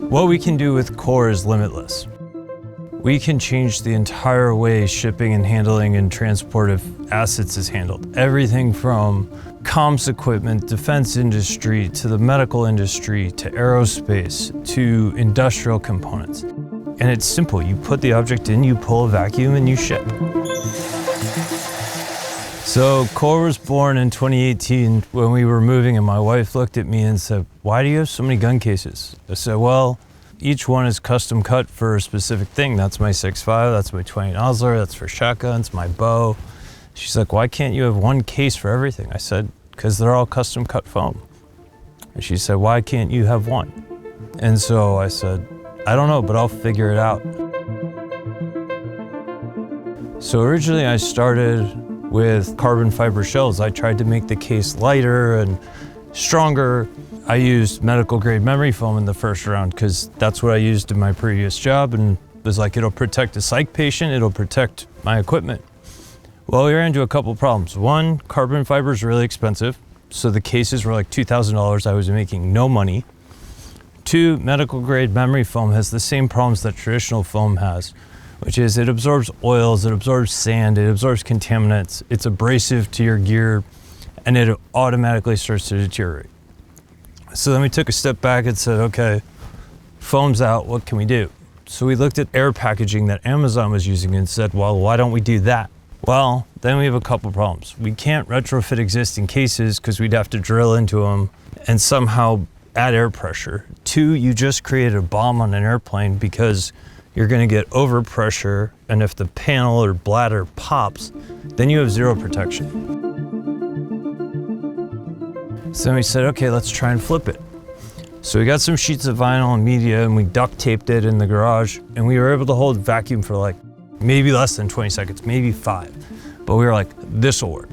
What we can do with KOR is limitless. We can change the entire way shipping and handling and transport of assets is handled. Everything from comms equipment, defense industry, to the medical industry, to aerospace, to industrial components. And it's simple. You put the object in, you pull a vacuum, and you ship. So KOR was born in 2018 when we were moving, and my wife looked at me and said, "Why do you have so many gun cases?" I said, "Well, each one is custom cut for a specific thing. That's my 6.5, that's my 20 Nosler, that's for shotguns, my bow." She's like, "Why can't you have one case for everything?" I said, "Because they're all custom cut foam." And she said, "Why can't you have one?" And so I said, "I don't know, but I'll figure it out." So originally I started with carbon fiber shells. I tried to make the case lighter and stronger. I used medical grade memory foam in the first round because that's what I used in my previous job, and was like, it'll protect a psych patient, it'll protect my equipment. Well, we ran into a couple problems. One, carbon fiber is really expensive, so the cases were like $2,000. I was making no money. Two, medical grade memory foam has the same problems that traditional foam has, which is it absorbs oils, it absorbs sand, it absorbs contaminants, it's abrasive to your gear, and it automatically starts to deteriorate. So then we took a step back and said, okay, foam's out, what can we do? So we looked at air packaging that Amazon was using and said, well, why don't we do that? Well, then we have a couple problems. We can't retrofit existing cases because we'd have to drill into them and somehow add air pressure. Two, you just created a bomb on an airplane because you're going to get overpressure, and if the panel or bladder pops, then you have zero protection. So then we said, okay, let's try and flip it. So we got some sheets of vinyl and media, and we duct taped it in the garage, and we were able to hold vacuum for like maybe less than 20 seconds, maybe 5. But we were like, this will work.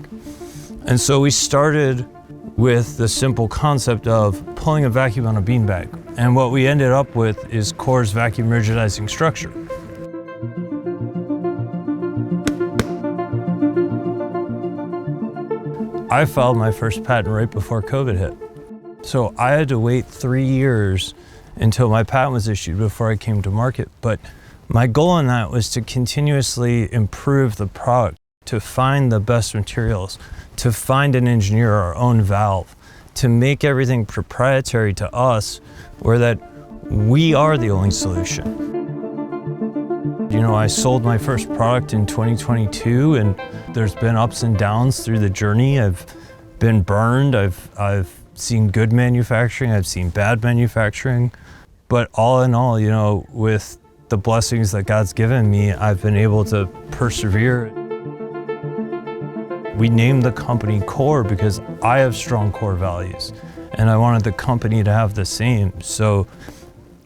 And so we started with the simple concept of pulling a vacuum on a beanbag. And what we ended up with is KOR's vacuum rigidizing structure. I filed my first patent right before COVID hit. So I had to wait 3 years until my patent was issued before I came to market. But my goal in that was to continuously improve the product, to find the best materials, to find and engineer our own valve, to make everything proprietary to us, where that we are the only solution. You know, I sold my first product in 2022, and there's been ups and downs through the journey. I've been burned, I've seen good manufacturing, I've seen bad manufacturing, but all in all, you know, with the blessings that God's given me, I've been able to persevere. We named the company KOR because I have strong core values, and I wanted the company to have the same. So,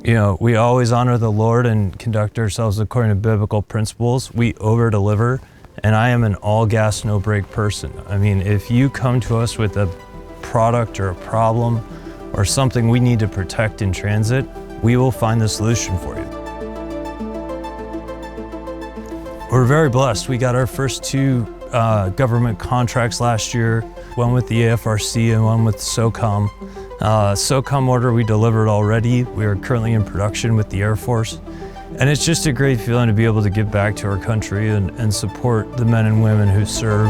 you know, we always honor the Lord and conduct ourselves according to biblical principles. We over-deliver, and I am an all-gas, no-brake person. I mean, if you come to us with a product or a problem or something we need to protect in transit, we will find the solution for you. We're very blessed. We got our first 2 government contracts last year, one with the AFRC and one with SOCOM. SOCOM order we delivered already. We are currently in production with the Air Force. And it's just a great feeling to be able to give back to our country and support the men and women who serve.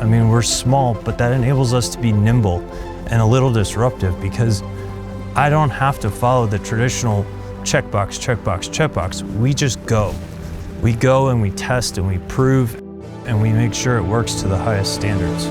I mean, we're small, but that enables us to be nimble and a little disruptive because I don't have to follow the traditional checkbox, checkbox, checkbox. We just go. We go and we test and we prove and we make sure it works to the highest standards.